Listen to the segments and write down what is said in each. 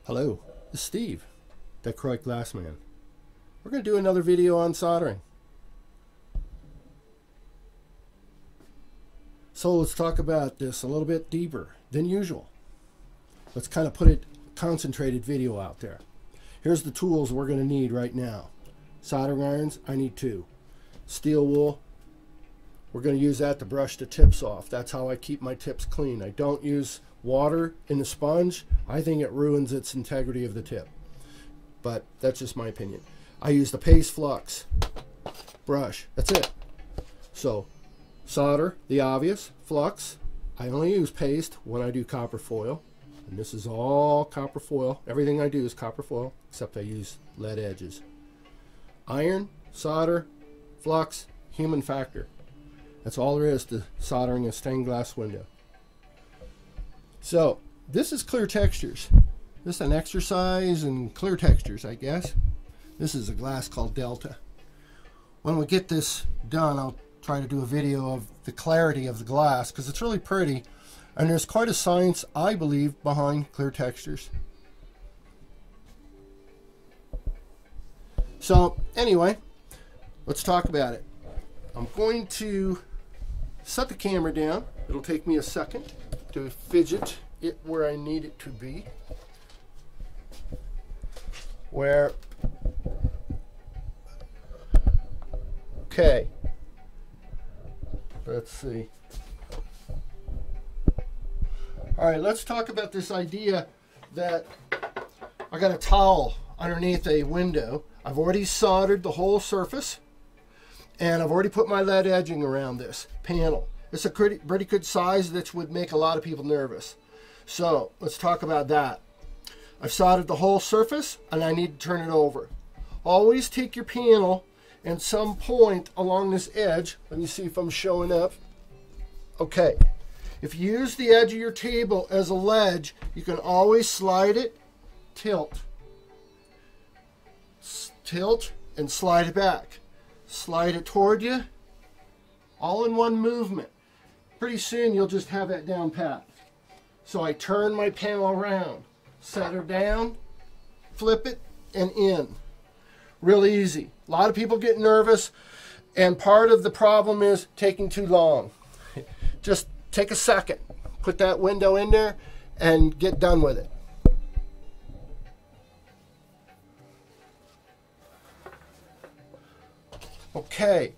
Hello, this is Steve, Detroit Glassman. We're going to do another video on soldering. So let's talk about this a little bit deeper than usual. Let's kind of put a concentrated video out there. Here's the tools we're going to need right now. Soldering irons, I need 2. Steel wool, we're going to use that to brush the tips off. That's how I keep my tips clean. I don't use water in the sponge. I think it ruins its integrity of the tip. But that's just my opinion. I use the paste flux brush. That's it. So solder, the obvious. Flux, I only use paste when I do copper foil. And this is all copper foil. Everything I do is copper foil, except I use lead edges. Iron, solder, flux, human factor. That's all there is to soldering a stained glass window. So this is clear textures. This is an exercise in clear textures, I guess. This is a glass called Delta. When we get this done, I'll try to do a video of the clarity of the glass because it's really pretty, and there's quite a science, I believe, behind clear textures. So anyway, let's talk about it. I'm going to set the camera down. It'll take me a second to fidget it where I need it to be. Okay, let's see. All right, let's talk about this idea that I got a towel underneath a window. I've already soldered the whole surface, and I've already put my lead edging around this panel. It's a pretty good size that would make a lot of people nervous. So let's talk about that. I've soldered the whole surface, and I need to turn it over. Always take your panel and some point along this edge. Let me see if I'm showing up. Okay. If you use the edge of your table as a ledge, you can always slide it, tilt, and slide it back. Slide it toward you, all in one movement. Pretty soon you'll just have that down pat. So I turn my panel around, set her down, flip it, and in. Real easy. A lot of people get nervous, and part of the problem is taking too long. Just take a second, put that window in there, and get done with it. Okay.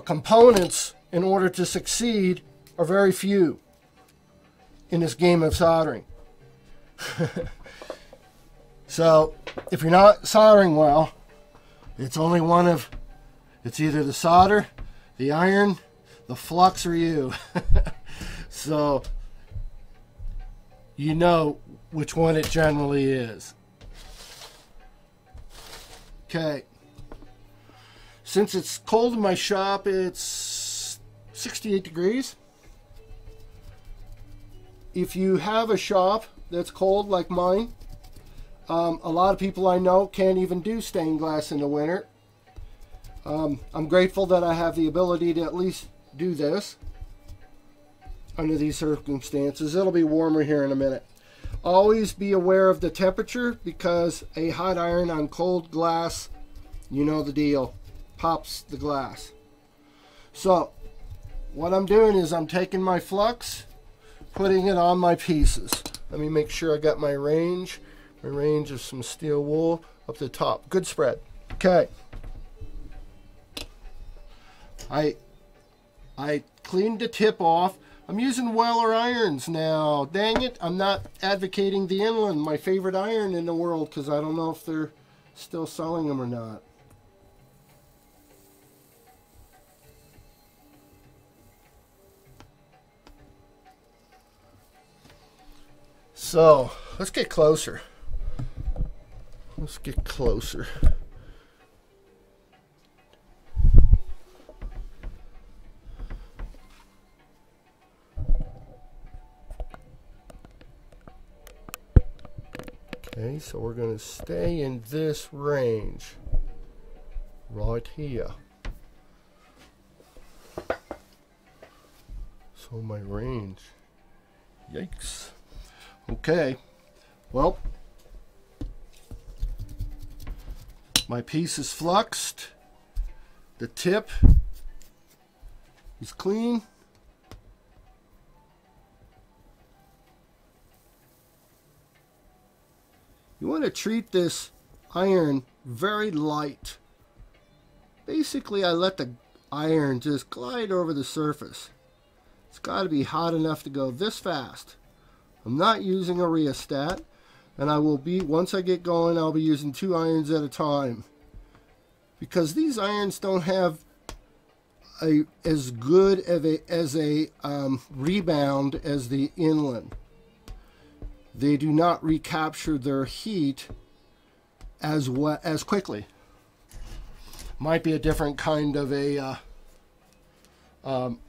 Components, in order to succeed, are very few in this game of soldering. So, if you're not soldering well, it's either the solder, the iron, the flux, or you. So, you know which one it generally is. Okay. Since it's cold in my shop, it's 68 degrees. If you have a shop that's cold like mine, a lot of people I know can't even do stained glass in the winter. I'm grateful that I have the ability to at least do this under these circumstances. It'll be warmer here in a minute. Always be aware of the temperature, because a hot iron on cold glass, you know the deal, pops the glass. So what I'm doing is I'm taking my flux, putting it on my pieces. Let me make sure I got my range. My range of some steel wool up the top. Good spread. Okay. I cleaned the tip off. I'm using Weller irons now. Dang it, I'm not advocating the Inland, my favorite iron in the world, because I don't know if they're still selling them or not. So, let's get closer. Let's get closer. Okay, so we're going to stay in this range right here. So my range, yikes. Okay, well, my piece is fluxed. The tip is clean. You want to treat this iron very light. Basically, I let the iron just glide over the surface. It's got to be hot enough to go this fast. I'm not using a rheostat, and I will be, once I get going, I'll be using 2 irons at a time, because these irons don't have as good as a rebound as the inland. They do not recapture their heat as quickly. Might be a different kind of a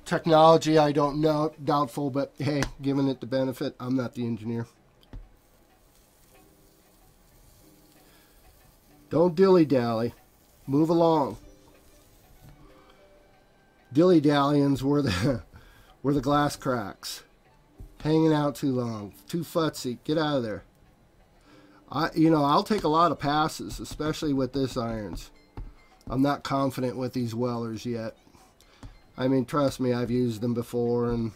technology, I don't know, doubtful, but hey, giving it the benefit. I'm not the engineer. Don't dilly-dally. Move along. Dilly-dallians were the glass cracks. Hanging out too long. Too futzy. Get out of there. I'll take a lot of passes, especially with this irons. I'm not confident with these Wellers yet. I mean, trust me, I've used them before,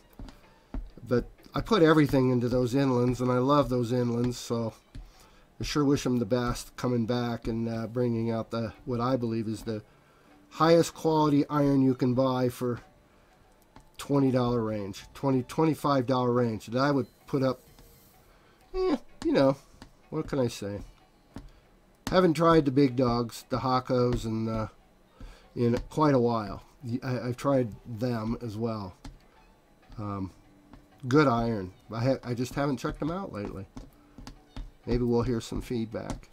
but I put everything into those inlands, and I love those inlands, so I sure wish them the best coming back and bringing out what I believe is the highest quality iron you can buy for $20 range, $25 range that I would put up. What can I say? Haven't tried the big dogs, the Hakos, and in quite a while. I've tried them as well. Good iron. I just haven't checked them out lately. Maybe we'll hear some feedback.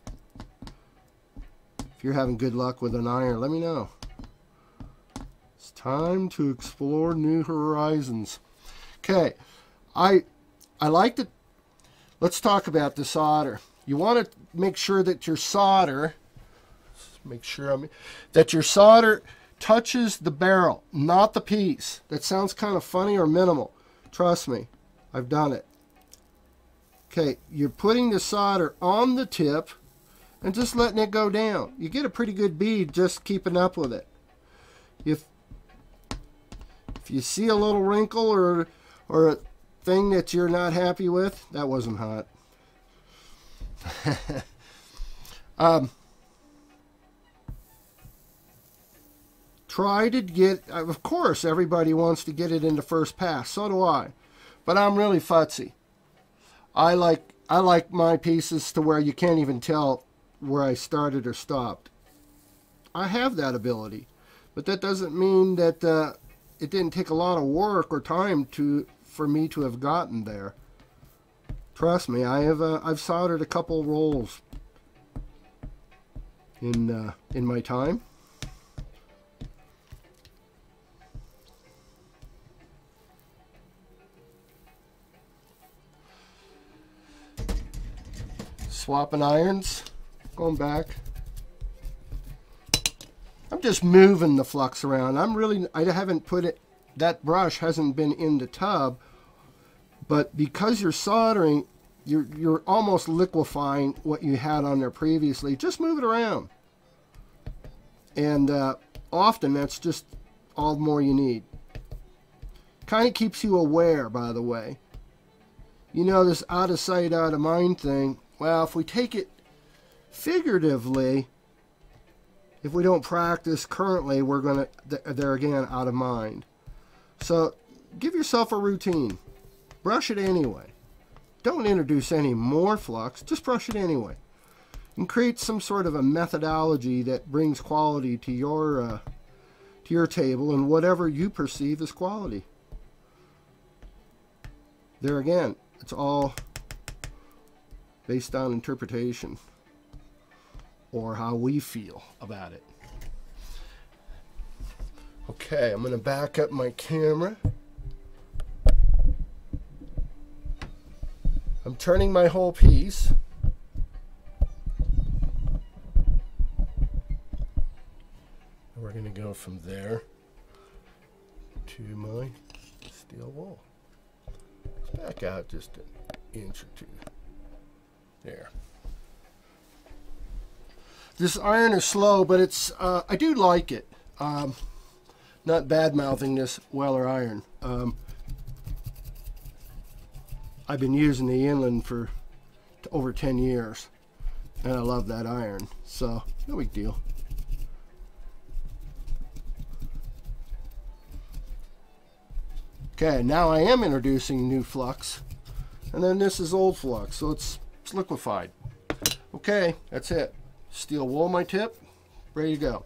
If you're having good luck with an iron, let me know. It's time to explore new horizons. Okay, I like to. Let's talk about the solder. You want to make sure that your solder. That your solder touches the barrel, not the piece. That sounds kind of funny or minimal. Trust me, I've done it. Okay, you're putting the solder on the tip and just letting it go down. You get a pretty good bead just keeping up with it. If you see a little wrinkle or a thing that you're not happy with, that wasn't hot. Try to get, of course, everybody wants to get it in the first pass. So do I. But I'm really futzy. I like my pieces to where you can't even tell where I started or stopped. I have that ability. But that doesn't mean that it didn't take a lot of work or time for me to have gotten there. Trust me, I've soldered a couple rolls in my time. Swapping irons, going back. I'm just moving the flux around. I haven't put it, that brush hasn't been in the tub, but because you're soldering, you're almost liquefying what you had on there previously. Just move it around. And often that's just all the more you need. Kind of keeps you aware, by the way. You know, this out of sight, out of mind thing. Well, if we take it figuratively, if we don't practice currently, we're going to, they're again out of mind. So give yourself a routine. Brush it anyway. Don't introduce any more flux, just brush it anyway. And create some sort of a methodology that brings quality to your table and whatever you perceive as quality. There again, it's all based on interpretation or how we feel about it. Okay, I'm going to back up my camera. I'm turning my whole piece. And we're going to go from there to my steel wool. Let's back out just an inch or two. There. This iron is slow, but it's I do like it. Not bad-mouthing this Weller iron. I've been using the Inland for over 10 years, and I love that iron, so no big deal. Okay, now I am introducing new flux, and then this is old flux, so it's liquefied. Okay, that's it. Steel wool my tip, ready to go.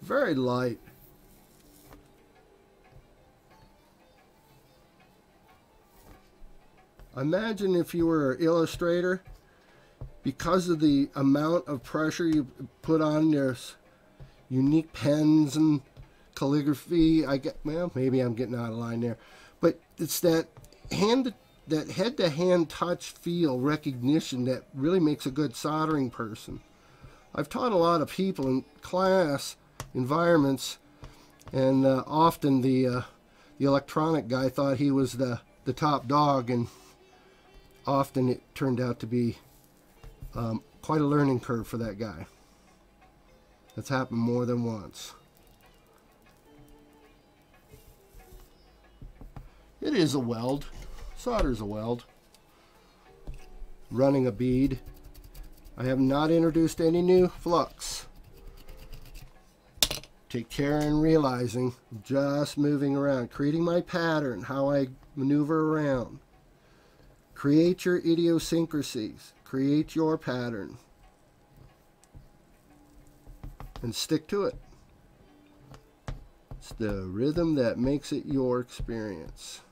Very light. Imagine if you were an illustrator, because of the amount of pressure you put on this unique pens and calligraphy, well, maybe I'm getting out of line there, but it's that head-to-hand touch feel recognition that really makes a good soldering person. I've taught a lot of people in class environments, and often the electronic guy thought he was the top dog, and often it turned out to be quite a learning curve for that guy. That's happened more than once. It is a weld. Solder's a weld. Running a bead. I have not introduced any new flux. Take care in realizing I'm just moving around, creating my pattern, how I maneuver around. Create your idiosyncrasies. Create your pattern. And stick to it. It's the rhythm that makes it your experience.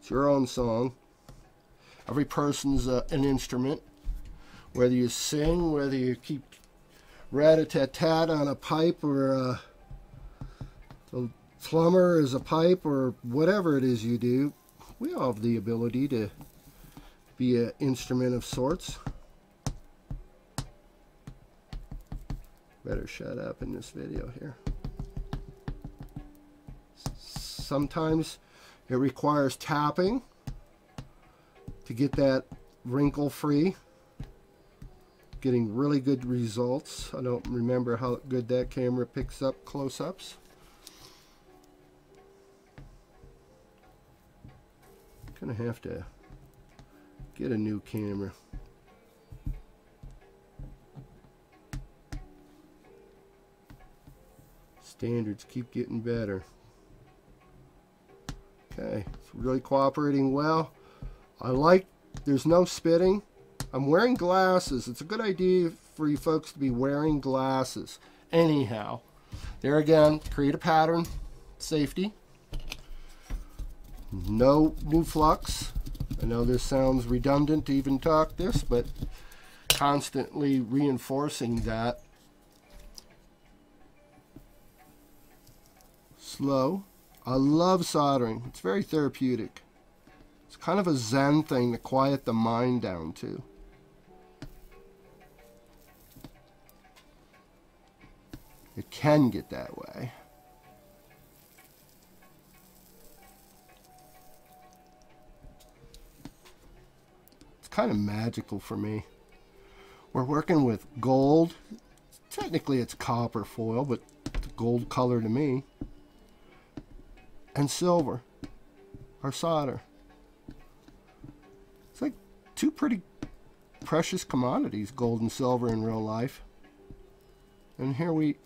It's your own song. Every person's an instrument. Whether you sing, whether you keep rat-a-tat-tat on a pipe, or a plumber is a pipe, or whatever it is you do, we all have the ability to be an instrument of sorts. Better shut up in this video here. Sometimes it requires tapping to get that wrinkle free. Getting really good results. I don't remember how good that camera picks up close-ups. Gonna have to get a new camera. Standards keep getting better. Okay, it's really cooperating well. There's no spitting. I'm wearing glasses. It's a good idea for you folks to be wearing glasses. Anyhow, there again, create a pattern, safety. No new flux. I know this sounds redundant to even talk this, but constantly reinforcing that. Slow. I love soldering. It's very therapeutic. It's kind of a Zen thing to quiet the mind down to. It can get that way. It's kind of magical for me. We're working with gold. Technically it's copper foil, but it's gold color to me. And silver, our solder. It's like two pretty precious commodities, gold and silver in real life. And here it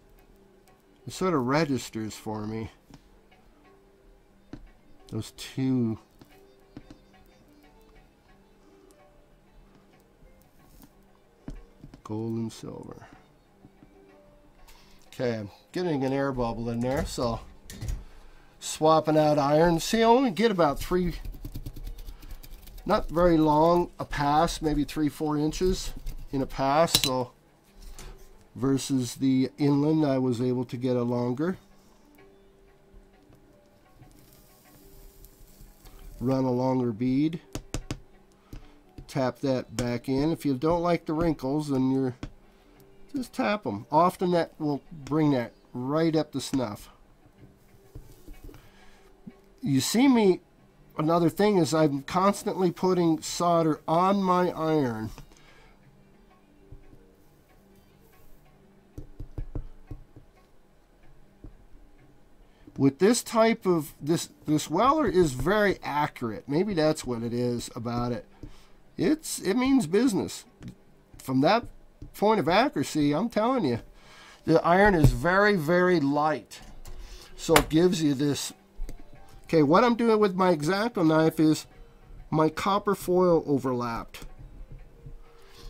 sort of registers for me. Those two. Gold and silver. Okay, I'm getting an air bubble in there, so swapping out iron. See, I only get about 3, not very long a pass, maybe 3-4 inches in a pass, so versus the Inland I was able to get a longer. Run a longer bead. Tap that back in. If you don't like the wrinkles, then just tap them. Often that will bring that right up to snuff. You see me another thing is I'm constantly putting solder on my iron. With this type of, this weller is very accurate. Maybe that's what it is about it. It means business. From that point of accuracy, I'm telling you, the iron is very, very light. So it gives you this. Okay, what I'm doing with my X-Acto knife is my copper foil overlapped.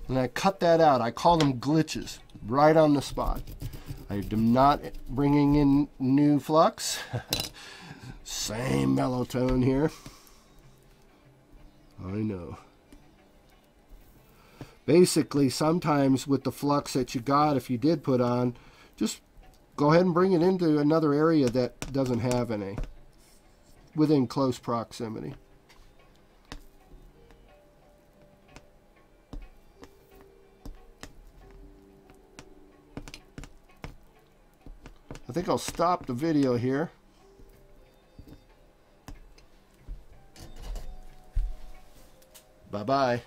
And I cut that out. I call them glitches, right on the spot. I am not bringing in new flux. Same mellow tone here. I know. Basically, sometimes with the flux that you got, if you did put on, just go ahead and bring it into another area that doesn't have any, within close proximity. I think I'll stop the video here. Bye-bye.